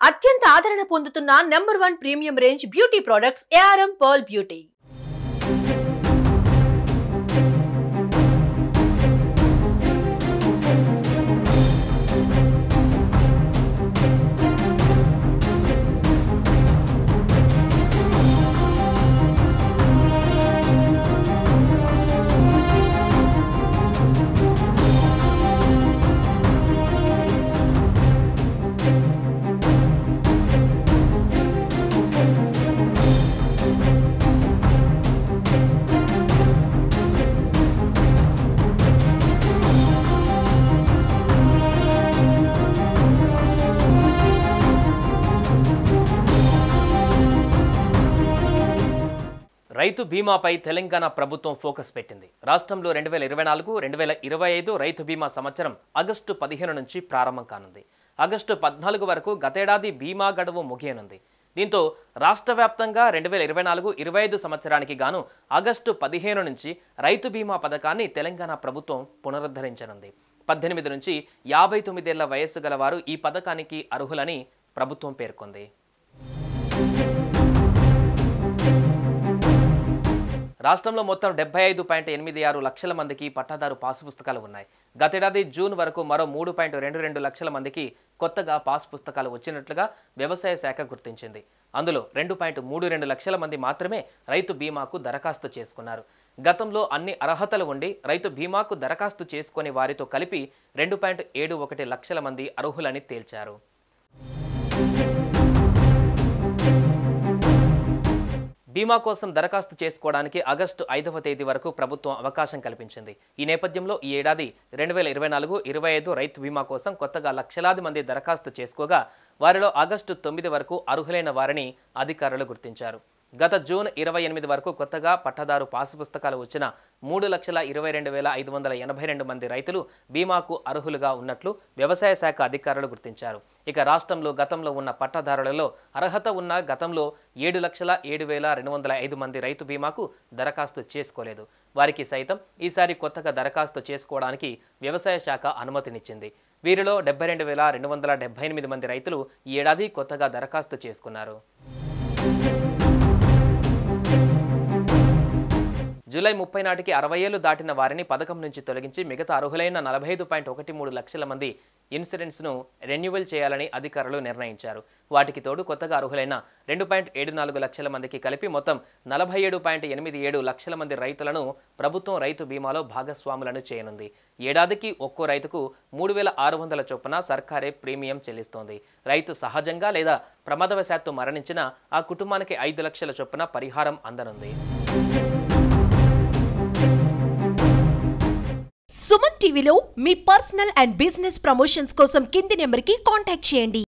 అత్యంత ఆదరణ పొందుతున్న number 1 premium range beauty products ARM Pearl Beauty. రైతు బీమాపై తెలంగాణ ప్రభుత్వం ఫోకస్ పెట్టింది. రాష్ట్రంలో 2024-2025 రైతు బీమా సంవత్సరం ఆగస్టు 15 నుంచి ప్రారంభం కానుంది. ఆగస్టు 14 వరకు గతేడాది బీమా గడువు ముగియనుంది. దీంతో రాష్ట్ర వ్యాప్తంగా 2024-25 సంవత్సరానికి గాను ఆగస్టు 15 నుంచి రైతు బీమా పథకాన్ని తెలంగాణ ప్రభుత్వం పునరుద్ధరించనుంది. 18 నుంచి 59 ఏళ్ల వయస్సు గలవారు ఈ పథకానికి అర్హులని ప్రభుత్వం పేర్కొంది. రాష్ట్రంలో మొత్తం 75.86 లక్షల మందికి పట్టాదారు పాసు పుస్తకాలు ఉన్నాయి. గతేడాది జూన్ వరకు మరో 3.22 లక్షల మందికి కొత్తగా పాసు పుస్తకాలు వచ్చినట్లుగా వ్యవసాయ శాఖ గుర్తించింది. అందులో 2.32 లక్షల మంది మాత్రమే రైతు బీమాకు దరఖాస్తు చేసుకున్నారు. గతంలో అన్ని అర్హతలు ఉండి రైతు బీమాకు దరఖాస్తు చేసుకుని వారితో కలిపి 2.71 లక్షల మంది అర్హులని తేల్చారు. బీమా కోసం దరఖాస్తు చేసుకోవడానికి ఆగస్టు 5వ తేదీ వరకు ప్రభుత్వం అవకాశం కల్పించింది. ఈ నేపథ్యంలో ఈ ఏడాది 2024-25 రైతు బీమా కోసం కొత్తగా లక్షలాది మంది దరఖాస్తు చేసుకోగా వారిలో ఆగస్టు 9 వరకు అర్హులైన వారిని అధికారులు గుర్తించారు. గత జూన్ 28 వరకు కొత్తగా పట్టాదారు పాసు పుస్తకాలు వచ్చిన 3,22,582 మంది రైతులు బీమాకు అర్హులుగా ఉన్నట్లు వ్యవసాయ శాఖ అధికారులు గుర్తించారు. ఇక రాష్ట్రంలో గతంలో ఉన్న పట్టాదారులలో అర్హత ఉన్న గతంలో 7,07,205 మంది రైతు బీమాకు దరఖాస్తు చేసుకోలేదు. వారికి సైతం ఈసారి కొత్తగా దరఖాస్తు చేసుకోవడానికి వ్యవసాయ శాఖ అనుమతినిచ్చింది. వీరిలో 72,278 మంది రైతులు ఈ ఏడాది కొత్తగా దరఖాస్తు చేసుకున్నారు. జూలై 30 నాటికి 60 ఏళ్లు దాటిన వారిని పథకం నుంచి తొలగించి మిగతా అర్హులైన 45.13 లక్షల మంది ఇన్సూరెన్స్ను రెన్యువల్ చేయాలని అధికారులు నిర్ణయించారు. వాటికి తోడు కొత్తగా అర్హులైన 2.74 లక్షల మందికి కలిపి మొత్తం 47.87 లక్షల మంది రైతులను ప్రభుత్వం రైతు బీమాలో భాగస్వాములను చేయనుంది. ఏడాదికి ఒక్కో రైతుకు 3,600 చొప్పున సర్కారే ప్రీమియం చెల్లిస్తోంది. రైతు సహజంగా లేదా ప్రమాదవశాత్తు మరణించిన ఆ కుటుంబానికి 5 లక్షల చొప్పున పరిహారం అందనుంది. సుమన్ టీవీలో మీ పర్సనల్ అండ్ బిజినెస్ ప్రమోషన్స్ కోసం కింది నెంబర్కి కాంటాక్ట్ చేయండి.